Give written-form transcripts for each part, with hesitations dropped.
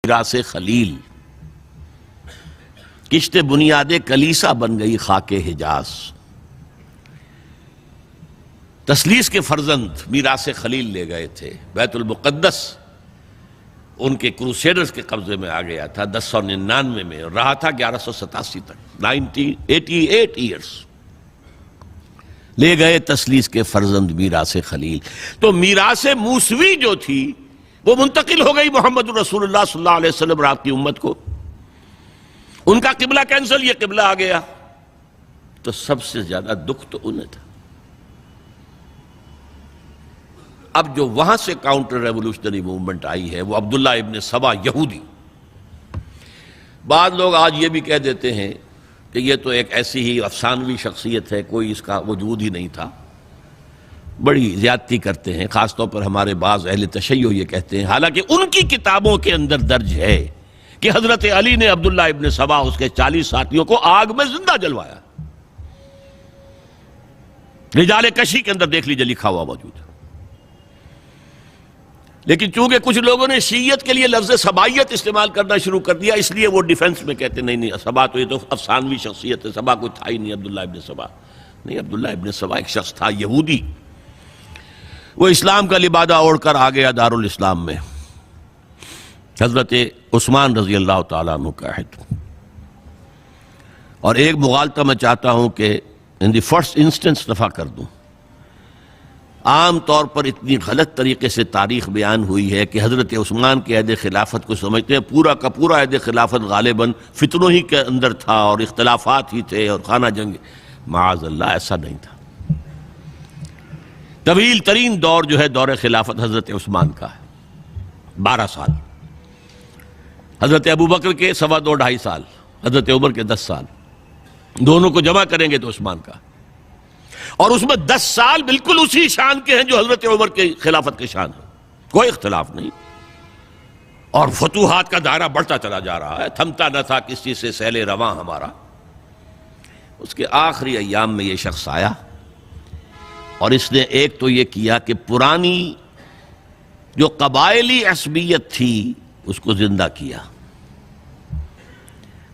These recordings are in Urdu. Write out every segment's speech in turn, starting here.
میراث خلیل، کشت بنیاد کلیسا بن گئی خاک حجاز۔ تثلیث کے فرزند میراث خلیل لے گئے تھے، بیت المقدس ان کے کروسیڈرز کے قبضے میں آ گیا تھا 1099 میں، اور رہا تھا 1187 تک، 88 ایئرز لے گئے تثلیث کے فرزند میراث خلیل۔ تو میراث موسوی جو تھی وہ منتقل ہو گئی محمد رسول اللہ صلی اللہ علیہ وسلم رات کی امت کو، ان کا قبلہ کینسل، یہ قبلہ آ گیا۔ تو سب سے زیادہ دکھ تو انہیں تھا۔ اب جو وہاں سے کاؤنٹر ریولوشنری موومنٹ آئی ہے وہ عبداللہ ابن سبا یہودی۔ بعض لوگ آج یہ بھی کہہ دیتے ہیں کہ یہ تو ایک ایسی ہی افسانوی شخصیت ہے، کوئی اس کا وجود ہی نہیں تھا، بڑی زیادتی کرتے ہیں، خاص طور پر ہمارے بعض اہل تشیع یہ کہتے ہیں، حالانکہ ان کی کتابوں کے اندر درج ہے کہ حضرت علی نے عبداللہ ابن سبا اس کے 40 ساتھیوں کو آگ میں زندہ جلوایا۔ رجال کشی کے اندر دیکھ لیجیے لکھا ہوا موجود ہے۔ لیکن چونکہ کچھ لوگوں نے شیعیت کے لیے لفظ سبائیت استعمال کرنا شروع کر دیا، اس لیے وہ ڈیفنس میں کہتے نہیں سبا تو یہ تو افسانوی شخصیت ہے، سبا کوئی تھا ہی نہیں عبداللہ ابن سبا۔ نہیں، عبداللہ ابن سبا ایک شخص تھا یہودی، وہ اسلام کا لبادہ اوڑھ کر آ گیا دارالاسلام میں، حضرت عثمان رضی اللہ تعالیٰ عنہ کا عہد۔ اور ایک مغالطہ میں چاہتا ہوں کہ ان دی فرسٹ انسٹنس دفع کر دوں۔ عام طور پر اتنی غلط طریقے سے تاریخ بیان ہوئی ہے کہ حضرت عثمان کے عہد خلافت کو سمجھتے ہیں پورا کا پورا عہد خلافت غالباً فتنوں ہی کے اندر تھا اور اختلافات ہی تھے اور خانہ جنگ۔ معاذ اللہ، ایسا نہیں تھا۔ طویل ترین دور جو ہے دور خلافت حضرت عثمان کا ہے، 12 سال۔ حضرت ابوبکر کے 2.5 سال، حضرت عمر کے 10 سال، دونوں کو جمع کریں گے تو عثمان کا، اور اس میں 10 سال بالکل اسی شان کے ہیں جو حضرت عمر کے خلافت کے شان ہیں، کوئی اختلاف نہیں۔ اور فتوحات کا دائرہ بڑھتا چلا جا رہا ہے، تھمتا نہ تھا کسی سے سیل رواں ہمارا۔ اس کے آخری ایام میں یہ شخص آیا اور اس نے ایک تو یہ کیا کہ پرانی جو قبائلی عصبیت تھی اس کو زندہ کیا۔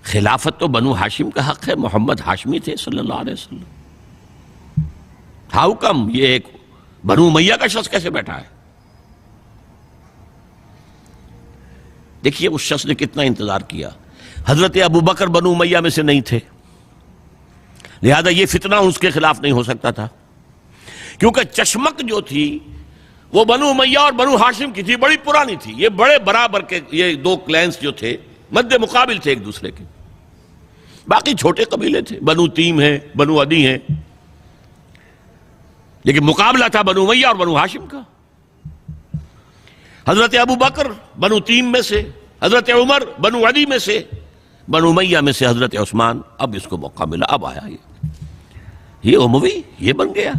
خلافت تو بنو ہاشم کا حق ہے، محمد ہاشمی تھے صلی اللہ علیہ وسلم۔ ہاؤ کم یہ ایک بنو امیہ کا شخص کیسے بیٹھا ہے؟ دیکھیے اس شخص نے کتنا انتظار کیا۔ حضرت ابوبکر بنو امیہ میں سے نہیں تھے، لہذا یہ فتنہ اس کے خلاف نہیں ہو سکتا تھا، کیونکہ چشمک جو تھی وہ بنو امیہ اور بنو ہاشم کی تھی، بڑی پرانی تھی۔ یہ بڑے برابر کے یہ دو کلینز جو تھے مد مقابل تھے ایک دوسرے کے، باقی چھوٹے قبیلے تھے، بنو تیم ہیں، بنو عدی ہیں، لیکن مقابلہ تھا بنو امیہ اور بنو ہاشم کا۔ حضرت ابوبکر بنو تیم میں سے، حضرت عمر بنو عدی میں سے، بنو امیہ میں سے حضرت عثمان۔ اب اس کو موقع ملا، اب آیا یہ اموی، یہ بن گیا۔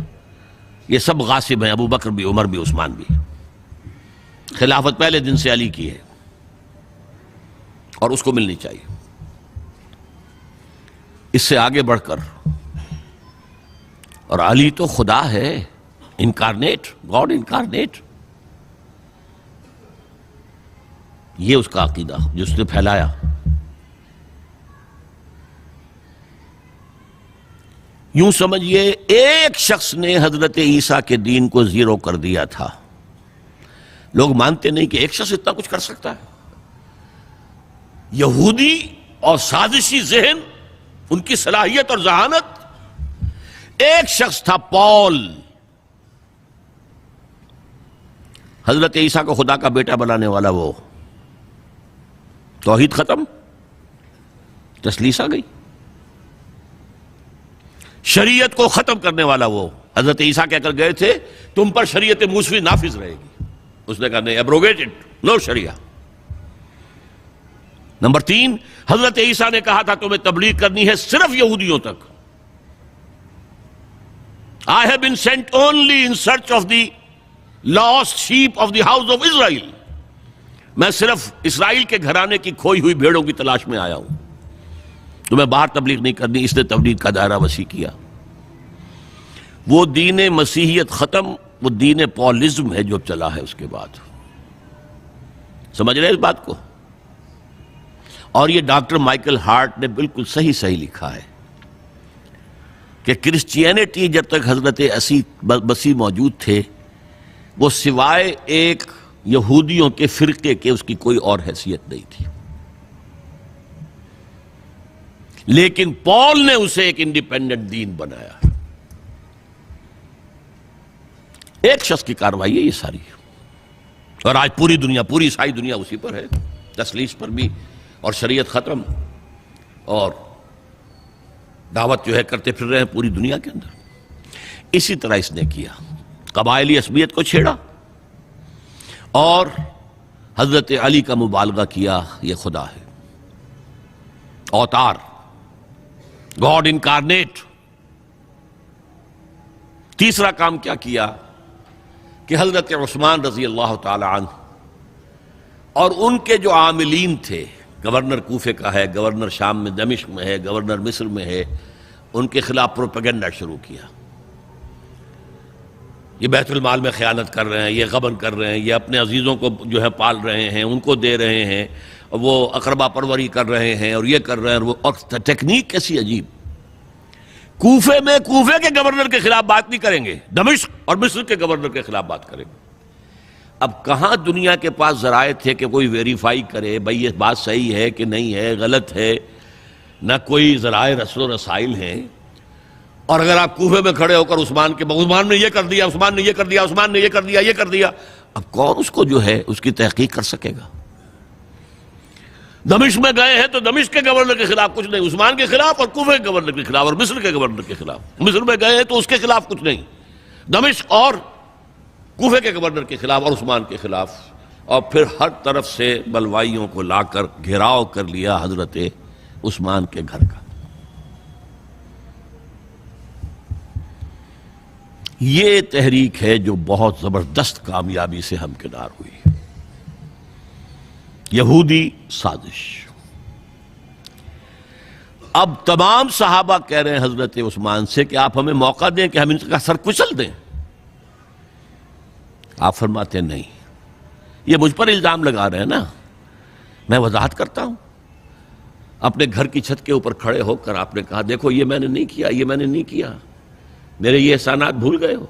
یہ سب غاصب ہیں، ابوبکر بھی، عمر بھی، عثمان بھی۔ خلافت پہلے دن سے علی کی ہے اور اس کو ملنی چاہیے۔ اس سے آگے بڑھ کر، اور علی تو خدا ہے، انکارنیٹ، گاڈ انکارنیٹ، یہ اس کا عقیدہ جس نے پھیلایا۔ یوں سمجھئے ایک شخص نے حضرت عیسیٰ کے دین کو زیرو کر دیا تھا۔ لوگ مانتے نہیں کہ ایک شخص اتنا کچھ کر سکتا ہے۔ یہودی اور سازشی ذہن، ان کی صلاحیت اور ذہانت۔ ایک شخص تھا پال، حضرت عیسیٰ کو خدا کا بیٹا بنانے والا، وہ توحید ختم، تثلیث آ گئی۔ شریعت کو ختم کرنے والا وہ حضرت عیسیٰ کہہ کر گئے تھے تم پر شریعت موسوی نافذ رہے گی، اس نے کہا نہیں، ایبروگیٹڈ، نو شریعہ۔ نمبر 3، حضرت عیسیٰ نے کہا تھا تمہیں تبلیغ کرنی ہے صرف یہودیوں تک۔ I have been sent only in search of the lost sheep of the house of Israel۔ میں صرف اسرائیل کے گھرانے کی کھوئی ہوئی بھیڑوں کی تلاش میں آیا ہوں، تمہیں باہر تبلیغ نہیں کرنی۔ اس نے تبلیغ کا دائرہ وسیع کیا۔ وہ دین مسیحیت ختم، وہ دین پالزم ہے جو چلا ہے اس کے بعد۔ سمجھ رہے اس بات کو؟ اور یہ ڈاکٹر مائیکل ہارٹ نے بالکل صحیح لکھا ہے کہ کرسچینٹی جب تک حضرت مسیح موجود تھے وہ سوائے ایک یہودیوں کے فرقے کے اس کی کوئی اور حیثیت نہیں تھی، لیکن پال نے اسے ایک انڈیپینڈنٹ دین بنایا۔ ایک شخص کی کارروائی ہے یہ ساری، اور آج پوری دنیا، پوری عیسائی دنیا اسی پر ہے، تسلیس پر بھی، اور شریعت ختم، اور دعوت جو ہے کرتے پھر رہے ہیں پوری دنیا کے اندر۔ اسی طرح اس نے کیا، قبائلی عصبیت کو چھیڑا اور حضرت علی کا مبالغہ کیا، یہ خدا ہے، اوتار، گاڈ انکارنیٹ۔ تیسرا کام کیا کیا کہ حضرت عثمان رضی اللہ تعالی عنہ اور ان کے جو عاملین تھے، گورنر کوفے کا ہے، گورنر شام میں دمشق میں ہے، گورنر مصر میں ہے، ان کے خلاف پروپیگنڈا شروع کیا۔ یہ بیت المال میں خیانت کر رہے ہیں، یہ غبن کر رہے ہیں، یہ اپنے عزیزوں کو جو ہے پال رہے ہیں، ان کو دے رہے ہیں، وہ اقربا پروری کر رہے ہیں، اور یہ کر رہے ہیں، اور ٹیکنیک کیسی عجیب۔ کوفے میں کوفے کے گورنر کے خلاف بات نہیں کریں گے، دمشق اور مصر کے گورنر کے خلاف بات کریں گے۔ اب کہاں دنیا کے پاس ذرائع تھے کہ کوئی ویریفائی کرے بھئی یہ بات صحیح ہے کہ نہیں ہے، غلط ہے، نہ کوئی ذرائع رسل و رسائل ہیں۔ اور اگر آپ کوفے میں کھڑے ہو کر عثمان نے یہ کر دیا، عثمان نے یہ کر دیا، عثمان نے یہ کر دیا، یہ کر دیا، اب کون اس کو جو ہے اس کی تحقیق کر سکے گا؟ دمشق میں گئے ہیں تو دمشق کے گورنر کے خلاف کچھ نہیں، عثمان کے خلاف، اور کوفے کے گورنر کے خلاف، اور مصر کے گورنر کے خلاف۔ مصر میں گئے ہیں تو اس کے خلاف کچھ نہیں، دمشق اور کوفے کے گورنر کے خلاف اور عثمان کے خلاف، اور پھر ہر طرف سے بلوائیوں کو لا کر گھیراؤ کر لیا حضرت عثمان کے گھر کا۔ یہ تحریک ہے جو بہت زبردست کامیابی سے ہمکنار ہوئی، یہودی سازش۔ اب تمام صحابہ کہہ رہے ہیں حضرت عثمان سے کہ آپ ہمیں موقع دیں کہ ہم ان کا سر کچل دیں۔ آپ فرماتے ہیں نہیں، یہ مجھ پر الزام لگا رہے ہیں نا، میں وضاحت کرتا ہوں۔ اپنے گھر کی چھت کے اوپر کھڑے ہو کر آپ نے کہا دیکھو یہ میں نے نہیں کیا، یہ میں نے نہیں کیا، میرے یہ احسانات بھول گئے ہو۔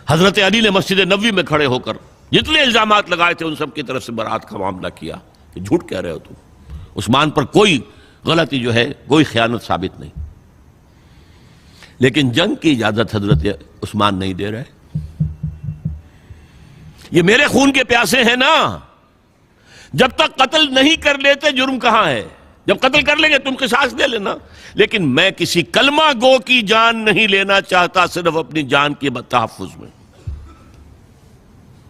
حضرت علی نے مسجد نبوی میں کھڑے ہو کر جتنے الزامات لگائے تھے ان سب کی طرف سے برات کا معاملہ کیا کہ جھوٹ کہہ رہے ہو تم، عثمان پر کوئی غلطی جو ہے، کوئی خیانت ثابت نہیں۔ لیکن جنگ کی اجازت حضرت عثمان نہیں دے رہے۔ یہ میرے خون کے پیاسے ہیں نا، جب تک قتل نہیں کر لیتے جرم کہاں ہے؟ جب قتل کر لیں گے تم قصاص دے لینا، لیکن میں کسی کلمہ گو کی جان نہیں لینا چاہتا، صرف اپنی جان کے تحفظ میں۔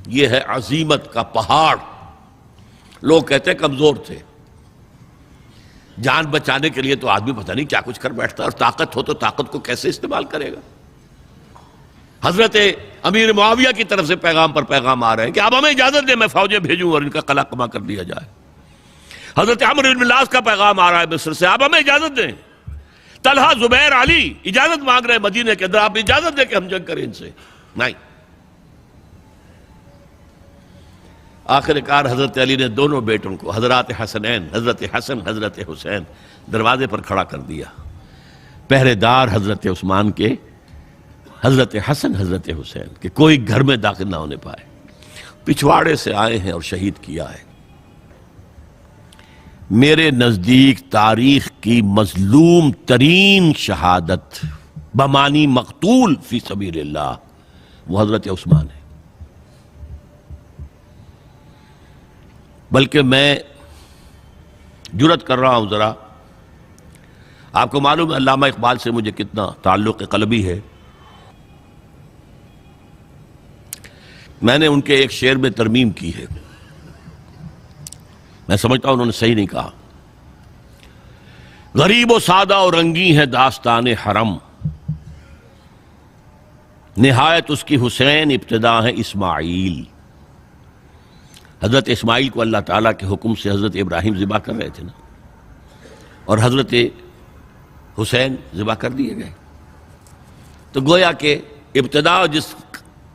یہ ہے عزیمت کا پہاڑ۔ لوگ کہتے ہیں کمزور تھے، جان بچانے کے لیے تو آدمی پتہ نہیں کیا کچھ کر بیٹھتا ہے، اور طاقت ہو تو طاقت کو کیسے استعمال کرے گا۔ حضرت امیر معاویہ کی طرف سے پیغام پر پیغام آ رہے ہیں کہ اب ہمیں اجازت دیں میں فوجیں بھیجوں اور ان کا قلع کما کر دیا جائے۔ حضرت عمرو بن العاص کا پیغام آ رہا ہے مصر سے، اب ہمیں اجازت دیں۔ طلحہ، زبیر، علی اجازت مانگ رہے ہیں مدینے کے اندر، آپ اجازت دیں کہ ہم جنگ کریں ان سے۔ نہیں۔ آخر کار حضرت علی نے دونوں بیٹوں کو، حضرات حسنین، حضرت حسن، حضرت حسین، دروازے پر کھڑا کر دیا۔ پہرے دار حضرت عثمان کے، حضرت حسن، حضرت حسین، کہ کوئی گھر میں داخل نہ ہونے پائے۔ پچھواڑے سے آئے ہیں اور شہید کیا ہے۔ میرے نزدیک تاریخ کی مظلوم ترین شہادت بمانی مقتول فی سبیل اللہ وہ حضرت عثمان ہے۔ بلکہ میں جرات کر رہا ہوں ذرا، آپ کو معلوم ہے علامہ اقبال سے مجھے کتنا تعلق قلبی ہے۔ میں نے ان کے ایک شعر میں ترمیم کی ہے، میں سمجھتا ہوں انہوں نے صحیح نہیں کہا۔ غریب و سادہ اور رنگی ہے داستان حرم، نہایت اس کی حسین، ابتدا ہے اسماعیل۔ حضرت اسماعیل کو اللہ تعالیٰ کے حکم سے حضرت ابراہیم ذبح کر رہے تھے نا، اور حضرت حسین ذبح کر دیے گئے، تو گویا کہ ابتدا جس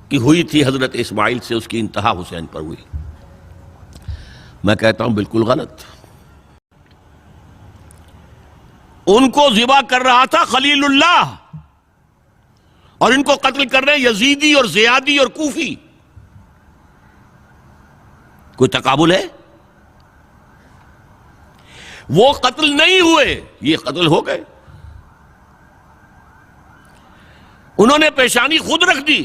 کی ہوئی تھی حضرت اسماعیل سے، اس کی انتہا حسین پر ہوئی۔ میں کہتا ہوں بالکل غلط۔ ان کو ذبح کر رہا تھا خلیل اللہ، اور ان کو قتل کر رہے ہیں یزیدی اور زیادی اور کوفی. کوئی تقابل ہے؟ وہ قتل نہیں ہوئے، یہ قتل ہو گئے. انہوں نے پیشانی خود رکھ دی.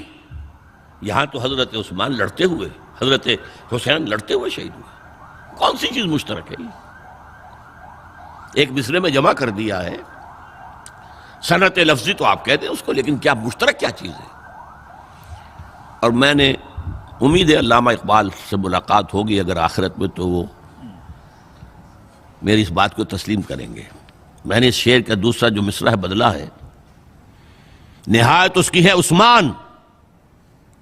یہاں تو حضرت عثمان لڑتے ہوئے، حضرت حسین لڑتے ہوئے شہید ہوئے. کون سی چیز مشترک ہے؟ ایک مصرے میں جمع کر دیا ہے. صنعت لفظی تو آپ کہتے ہیں اس کو، لیکن کیا مشترک کیا چیز ہے؟ اور میں نے امید ہے علامہ اقبال سے ملاقات ہوگی اگر آخرت میں، تو وہ میری اس بات کو تسلیم کریں گے. میں نے اس شعر کا دوسرا جو مصرع ہے بدلا ہے. نہایت اس کی ہے عثمان،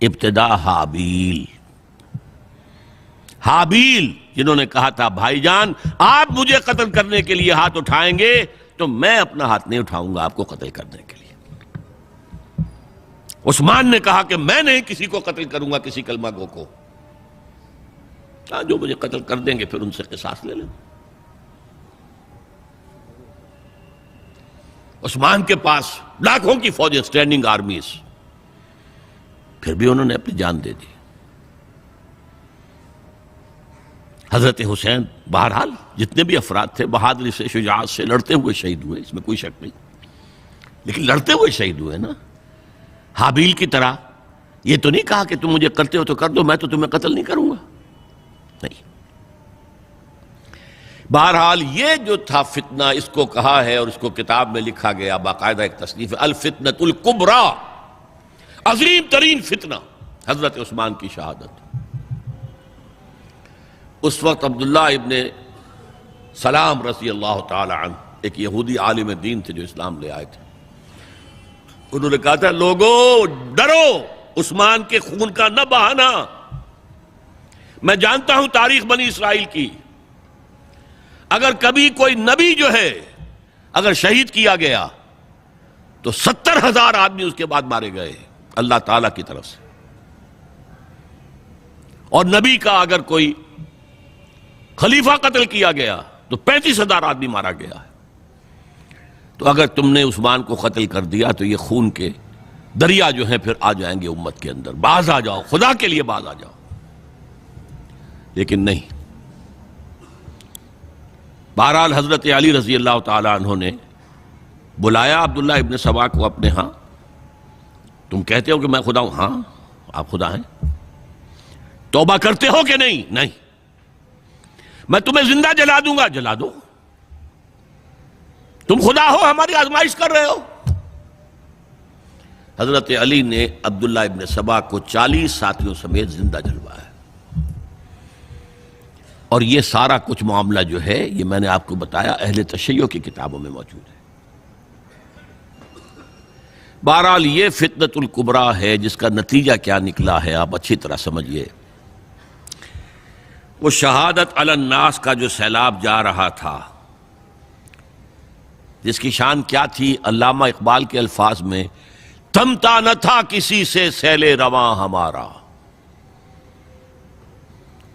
ابتدا حابیل. حابیل جنہوں نے کہا تھا بھائی جان آپ مجھے قتل کرنے کے لیے ہاتھ اٹھائیں گے تو میں اپنا ہاتھ نہیں اٹھاؤں گا آپ کو قتل کرنے کے لیے. عثمان نے کہا کہ میں نہیں کسی کو قتل کروں گا، کسی کلمہ گو کو. جو مجھے قتل کر دیں گے پھر ان سے قصاص لے لیں. عثمان کے پاس لاکھوں کی فوجیں، اسٹینڈنگ آرمیز، پھر بھی انہوں نے اپنی جان دے دی. حضرت حسین بہرحال جتنے بھی افراد تھے بہادری سے، شجاعت سے لڑتے ہوئے شہید ہوئے، اس میں کوئی شک نہیں. لیکن لڑتے ہوئے شہید ہوئے نا، حابیل کی طرح. یہ تو نہیں کہا کہ تم مجھے کرتے ہو تو کر دو، میں تو تمہیں قتل نہیں کروں گا. نہیں. بہرحال یہ جو تھا فتنہ، اس کو کہا ہے اور اس کو کتاب میں لکھا گیا، باقاعدہ ایک تصنیف، الفتنۃ الکبریٰ، عظیم ترین فتنہ، حضرت عثمان کی شہادت. اس وقت عبداللہ ابن سلام رضی اللہ تعالی عنہ ایک یہودی عالم دین تھے جو اسلام لے آئے تھے. انہوں نے کہا تھا لوگو ڈرو، عثمان کے خون کا نہ بہانا. میں جانتا ہوں تاریخ بنی اسرائیل کی، اگر کبھی کوئی نبی جو ہے اگر شہید کیا گیا تو 70,000 آدمی اس کے بعد مارے گئے اللہ تعالیٰ کی طرف سے. اور نبی کا اگر کوئی خلیفہ قتل کیا گیا تو 35,000 آدمی مارا گیا ہے. تو اگر تم نے عثمان کو قتل کر دیا تو یہ خون کے دریا جو ہیں پھر آ جائیں گے امت کے اندر. باز آ جاؤ، خدا کے لیے باز آ جاؤ. لیکن نہیں. بہرحال حضرت علی رضی اللہ تعالی عنہ نے بلایا عبداللہ ابن سبا کو اپنے ہاں. تم کہتے ہو کہ میں خدا ہوں؟ ہاں آپ خدا ہیں. توبہ کرتے ہو کہ نہیں؟ نہیں. میں تمہیں زندہ جلا دوں گا. جلا دو. تم خدا ہو، ہماری آزمائش کر رہے ہو. حضرت علی نے عبداللہ ابن سبا کو 40 ساتھیوں سمیت زندہ جلوایا. اور یہ سارا کچھ معاملہ جو ہے یہ میں نے آپ کو بتایا اہل تشیع کی کتابوں میں موجود ہے. بہرحال یہ فتنۃ الکبریٰ ہے جس کا نتیجہ کیا نکلا ہے آپ اچھی طرح سمجھیے. وہ شہادت علی الناس کا جو سیلاب جا رہا تھا، جس کی شان کیا تھی؟ علامہ اقبال کے الفاظ میں تھمتا نہ تھا کسی سے سیل رواں ہمارا.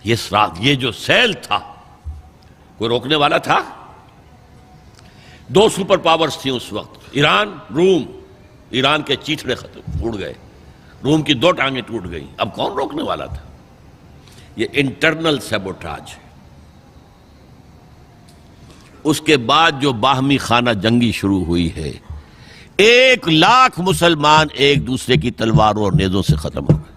یہ جو سیل تھا کوئی روکنے والا تھا؟ 2 سپر پاورز تھیں اس وقت، ایران، روم. ایران کے چیتڑے ختم ٹوٹ گئے، روم کی 2 ٹانگیں ٹوٹ گئیں. اب کون روکنے والا تھا؟ یہ انٹرنل سیبوٹاج ہے. اس کے بعد جو باہمی خانہ جنگی شروع ہوئی ہے، 1 لاکھ مسلمان ایک دوسرے کی تلواروں اور نیزوں سے ختم ہو گئے.